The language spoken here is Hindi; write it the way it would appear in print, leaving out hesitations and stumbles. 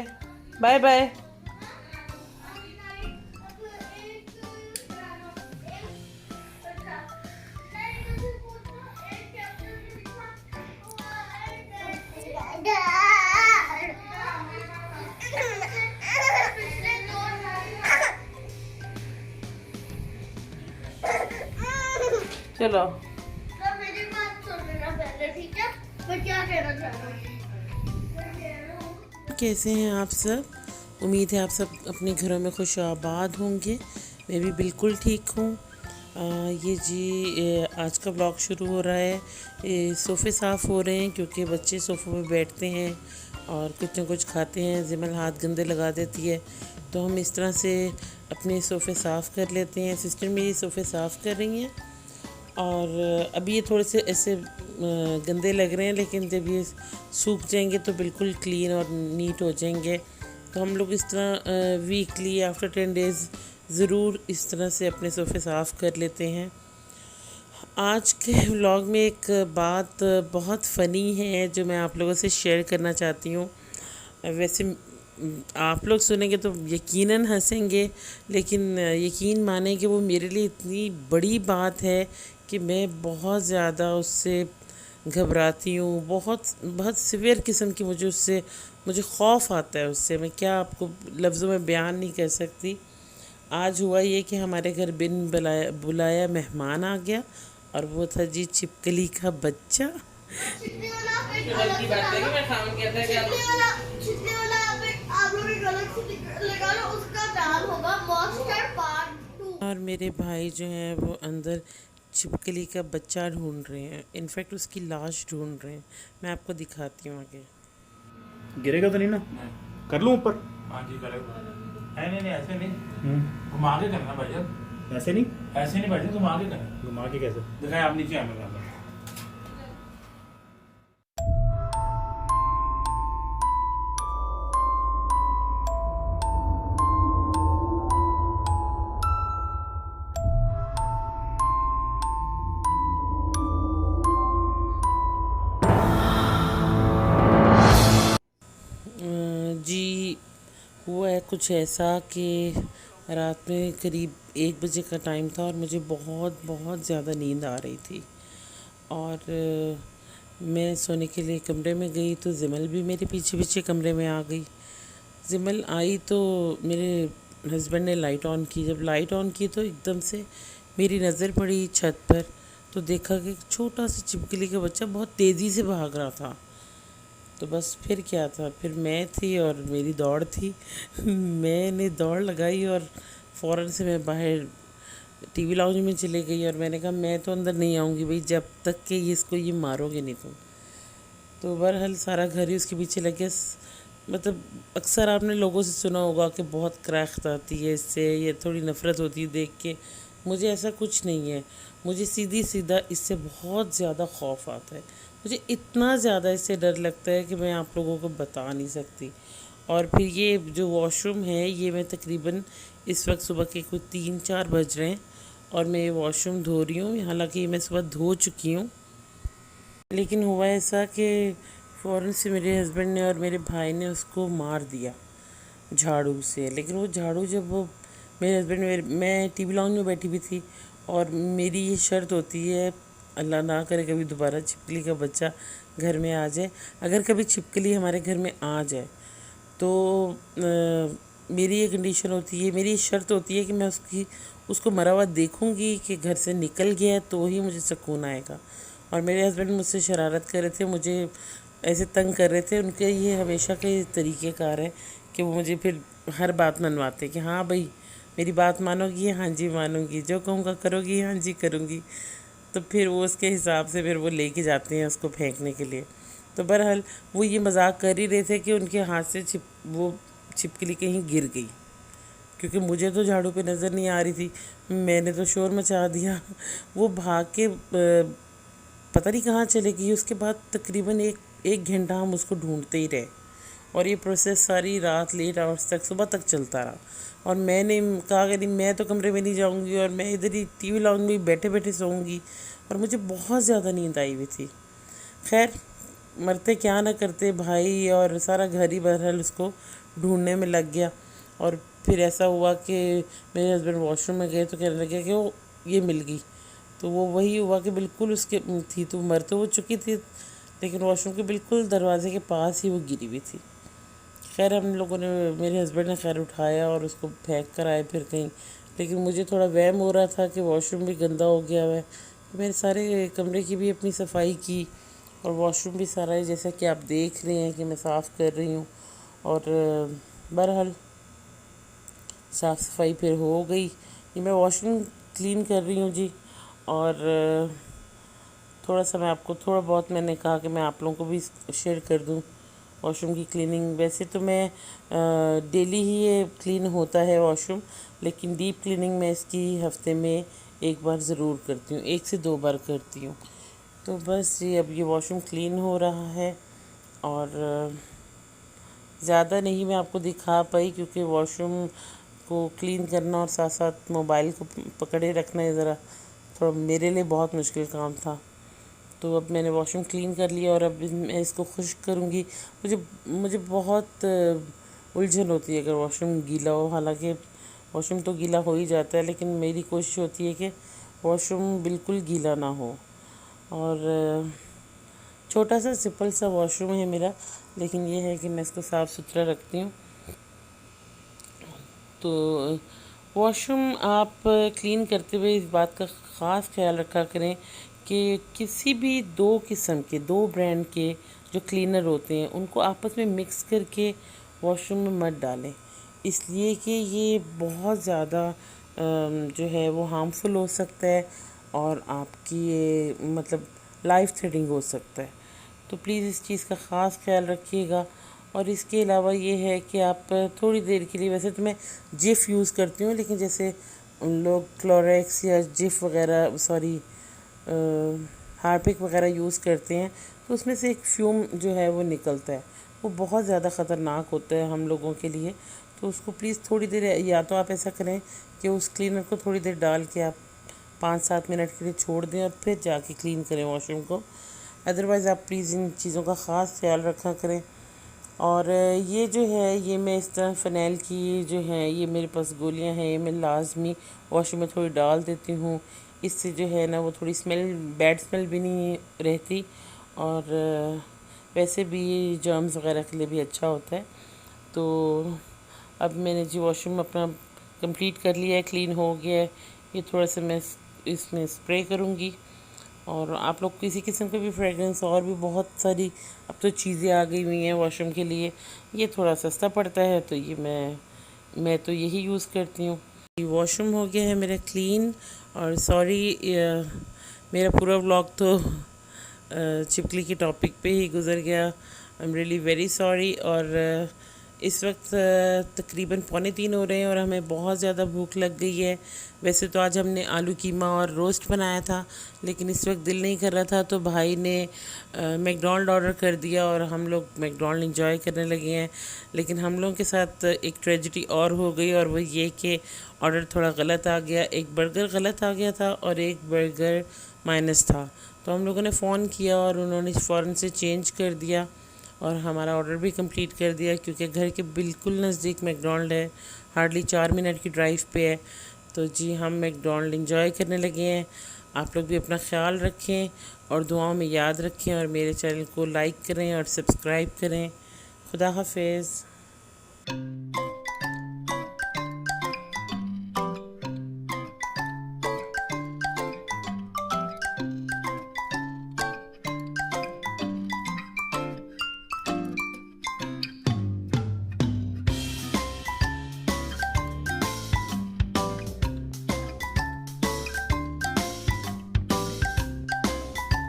Bye bye bye. चलो मेरी बात सुन लेना पहले, ठीक है? मैं क्या कहना चाह रहा हूँ। कैसे हैं आप सब? उम्मीद है आप सब अपने घरों में खुश आबाद होंगे। मैं भी बिल्कुल ठीक हूँ। ये जी आज का ब्लॉग शुरू हो रहा है। सोफ़े साफ़ हो रहे हैं क्योंकि बच्चे सोफ़ों पे बैठते हैं और कुछ ना कुछ खाते हैं। जिमल हाथ गंदे लगा देती है, तो हम इस तरह से अपने सोफ़े साफ़ कर लेते हैं। सिस्टर मेरी सोफ़े साफ़ कर रही हैं और अभी ये थोड़े से ऐसे गंदे लग रहे हैं, लेकिन जब ये सूख जाएंगे तो बिल्कुल क्लीन और नीट हो जाएंगे। तो हम लोग इस तरह वीकली आफ्टर 10 डेज़ ज़रूर इस तरह से अपने सोफ़े साफ़ कर लेते हैं। आज के व्लॉग में एक बात बहुत फ़नी है जो मैं आप लोगों से शेयर करना चाहती हूँ। वैसे आप लोग सुनेंगे तो यकीनन हंसेंगे, लेकिन यकीन माने कि वो मेरे लिए इतनी बड़ी बात है कि मैं बहुत ज़्यादा उससे घबराती हूँ। बहुत बहुत सिवियर किस्म की मुझे खौफ आता है उससे। मैं क्या आपको लफ्ज़ों में बयान नहीं कर सकती। आज हुआ ये कि हमारे घर बिन बुलाया मेहमान आ गया और वो था जी छिपकली का बच्चा। छिपने वाला आप लोग एक अलग से लगा लो, उसका नाम होगा मॉन्स्टर पार्ट 2। और मेरे भाई जो हैं वो अंदर छिपकली का बच्चा ढूंढ रहे हैं, इनफैक्ट उसकी लाश ढूंढ रहे हैं। मैं आपको दिखाती हूँ आगे। गिरेगा तो नहीं ना? कर लूँ ऊपर? हाँ जी करेगा। नहीं नहीं ऐसे नहीं, हम्म, घुमा के करना भाईजान। ऐसे नहीं? ऐसे नहीं भाईजान, घुमा के करना। घुमा के कैसे? दिखाए आप नीचे आने वाला। जी हुआ है कुछ ऐसा कि रात में करीब 1 बजे का टाइम था और मुझे बहुत बहुत ज़्यादा नींद आ रही थी। और मैं सोने के लिए कमरे में गई तो जिमल भी मेरे पीछे पीछे कमरे में आ गई। जिमल आई तो मेरे हस्बैंड ने लाइट ऑन की। जब लाइट ऑन की तो एकदम से मेरी नज़र पड़ी छत पर, तो देखा कि एक छोटा सा छिपकली का बच्चा बहुत तेज़ी से भाग रहा था। तो बस फिर क्या था, फिर मैं थी और मेरी दौड़ थी। मैंने दौड़ लगाई और फ़ौरन से मैं बाहर टीवी लाउंज में चली गई और मैंने कहा मैं तो अंदर नहीं आऊँगी भाई जब तक कि इसको ये मारोगे नहीं तुम। तो बहरहाल सारा घर ही उसके पीछे लग गया। मतलब अक्सर आपने लोगों से सुना होगा कि बहुत क्रैख्त आती है इससे, ये थोड़ी नफ़रत होती है देख के। मुझे ऐसा कुछ नहीं है। मुझे सीधी सीधा इससे बहुत ज़्यादा खौफ आता है। मुझे इतना ज़्यादा इससे डर लगता है कि मैं आप लोगों को बता नहीं सकती। और फिर ये जो वॉशरूम है, ये मैं तकरीबन इस वक्त सुबह के कुछ 3-4 बज रहे हैं और मैं ये वॉशरूम धो रही हूँ। हालांकि मैं सुबह धो चुकी हूँ, लेकिन हुआ ऐसा कि फ़ौरन से मेरे हस्बैंड ने और मेरे भाई ने उसको मार दिया झाड़ू से। लेकिन वो झाड़ू जब वो मेरे हस्बैंड मैं टीवी लाउंज में बैठी हुई थी और मेरी ये शर्त होती है, अल्लाह ना करे कभी दोबारा छिपकली का बच्चा घर में आ जाए। अगर कभी छिपकली हमारे घर में आ जाए तो मेरी ये कंडीशन होती है, मेरी ये शर्त होती है कि मैं उसको मरा हुआ देखूँगी कि घर से निकल गया है तो ही मुझे सुकून आएगा। और मेरे हस्बैंड मुझसे शरारत कर रहे थे, मुझे ऐसे तंग कर रहे थे। उनके ये हमेशा के तरीक़ेकार है कि वो मुझे फिर हर बात मनवाते कि हाँ भाई मेरी बात मानोगी? हाँ जी मानूंगी। जो कहूँगा करोगी? हाँ जी करूँगी। तो फिर वो उसके हिसाब से फिर वो लेके जाते हैं उसको फेंकने के लिए। तो बहरहाल वो ये मजाक कर ही रहे थे कि उनके हाथ से वो छिपकली कहीं गिर गई, क्योंकि मुझे तो झाड़ू पे नज़र नहीं आ रही थी। मैंने तो शोर मचा दिया। वो भाग के पता नहीं कहाँ चले गई। उसके बाद तकरीबन एक घंटा हम उसको ढूंढते ही रहे और ये प्रोसेस सारी रात लेट आवर्स तक सुबह तक चलता रहा। और मैंने कहा कि नहीं मैं तो कमरे में नहीं जाऊंगी और मैं इधर ही टीवी लाउंज में बैठे बैठे सोऊंगी। और मुझे बहुत ज़्यादा नींद आई हुई थी। खैर मरते क्या ना करते भाई, और सारा घर ही बहरहाल उसको ढूंढने में लग गया। और फिर ऐसा हुआ कि मेरे हस्बैंड वॉशरूम में गए तो कहने लगे कि वो ये मिल गई। तो वो वही हुआ कि बिल्कुल उसके थी, तो मर तो वो चुकी थी, लेकिन वॉशरूम के बिल्कुल दरवाजे के पास ही वो गिरी हुई थी। खैर हम लोगों ने, मेरे हस्बैंड ने खैर उठाया और उसको फेंक कर आए फिर कहीं। लेकिन मुझे थोड़ा वहम हो रहा था कि वॉशरूम भी गंदा हो गया हुआ है, तो मैंने सारे कमरे की भी अपनी सफाई की और वॉशरूम भी सारा है, जैसा कि आप देख रहे हैं कि मैं साफ़ कर रही हूँ। और बहरहाल साफ़ सफाई फिर हो गई। ये मैं वॉशरूम क्लीन कर रही हूँ जी। और थोड़ा सा मैं आपको, थोड़ा बहुत मैंने कहा कि मैं आप लोगों को भी शेयर कर दूँ वॉशरूम की क्लीनिंग। वैसे तो मैं डेली ही ये क्लीन होता है वॉशरूम, लेकिन डीप क्लीनिंग मैं इसकी हफ्ते में एक बार ज़रूर करती हूँ, 1 से 2 बार करती हूँ। तो बस ये अब ये वॉशरूम क्लीन हो रहा है। और ज़्यादा नहीं मैं आपको दिखा पाई, क्योंकि वॉशरूम को क्लीन करना और साथ साथ मोबाइल को पकड़े रखना ये ज़रा थोड़ा मेरे लिए बहुत मुश्किल काम था। तो अब मैंने वॉशरूम क्लीन कर लिया और अब मैं इसको खुश्क करूँगी। मुझे मुझे बहुत उलझन होती है अगर वॉशरूम गीला हो। हालांकि वॉशरूम तो गीला हो ही जाता है, लेकिन मेरी कोशिश होती है कि वॉशरूम बिल्कुल गीला ना हो। और छोटा सा सिंपल सा वॉशरूम है मेरा, लेकिन ये है कि मैं इसको साफ़ सुथरा रखती हूँ। तो वॉशरूम आप क्लीन करते हुए इस बात का ख़ास ख्याल रखा करें कि किसी भी 2 किस्म के, 2 ब्रांड के जो क्लीनर होते हैं उनको आपस में मिक्स करके वॉशरूम में मत डालें, इसलिए कि ये बहुत ज़्यादा जो है वो हार्मफुल हो सकता है और आपकी ये मतलब लाइफ थ्रेटनिंग हो सकता है। तो प्लीज़ इस चीज़ का ख़ास ख्याल रखिएगा। और इसके अलावा ये है कि आप थोड़ी देर के लिए, वैसे तो मैं जिफ यूज़ करती हूँ, लेकिन जैसे उन लोग क्लोरेक्स या जिफ वगैरह, सॉरी हार्पिक वगैरह यूज़ करते हैं, तो उसमें से एक फ्यूम जो है वो निकलता है, वो बहुत ज़्यादा ख़तरनाक होता है हम लोगों के लिए। तो उसको प्लीज़ थोड़ी देर, या तो आप ऐसा करें कि उस क्लीनर को थोड़ी देर डाल के आप 5-7 मिनट के लिए छोड़ दें और फिर जाके क्लीन करें वॉशरूम को। अदरवाइज़ आप प्लीज़ इन चीज़ों का ख़ास ख्याल रखा करें। और ये जो है, ये मैं इस तरह फ़िनाइल की जो है, ये मेरे पास गोलियां हैं, ये मैं लाजमी वॉशरूम में थोड़ी डाल देती हूँ। इससे जो है ना वो थोड़ी स्मेल, बैड स्मेल भी नहीं रहती, और वैसे भी ये जर्म्स वगैरह के लिए भी अच्छा होता है। तो अब मैंने जी वॉशरूम अपना कंप्लीट कर लिया है, क्लीन हो गया है। ये थोड़ा सा मैं इसमें स्प्रे करूँगी। और आप लोग किसी किस्म के भी फ्रेगरेंस, और भी बहुत सारी अब तो चीज़ें आ गई हुई हैं वॉशरूम के लिए, ये थोड़ा सस्ता पड़ता है, तो ये मैं तो यही यूज़ करती हूँ। वॉशरूम हो गया है मेरा क्लीन। और सॉरी, मेरा पूरा व्लॉग तो छिपकली के टॉपिक पे ही गुजर गया। I am really very sorry. और इस वक्त तकरीबन 2:45 हो रहे हैं और हमें बहुत ज़्यादा भूख लग गई है। वैसे तो आज हमने आलू कीमा और रोस्ट बनाया था, लेकिन इस वक्त दिल नहीं कर रहा था, तो भाई ने मैकडोनल्ड ऑर्डर कर दिया और हम लोग मैकडोनल्ड इंजॉय करने लगे हैं। लेकिन हम लोगों के साथ एक ट्रेजिडी और हो गई, और वो ये कि ऑर्डर थोड़ा गलत आ गया। एक बर्गर गलत आ गया था और एक बर्गर माइनस था। तो हम लोगों ने फ़ोन किया और उन्होंने फ़ौरन से चेंज कर दिया और हमारा ऑर्डर भी कंप्लीट कर दिया, क्योंकि घर के बिल्कुल नज़दीक मैकडोनल्ड है, हार्डली 4 मिनट की ड्राइव पे है। तो जी हम मैकडोनल्ड इंजॉय करने लगे हैं। आप लोग भी अपना ख्याल रखें और दुआओं में याद रखें, और मेरे चैनल को लाइक करें और सब्सक्राइब करें। खुदा हाफिज़।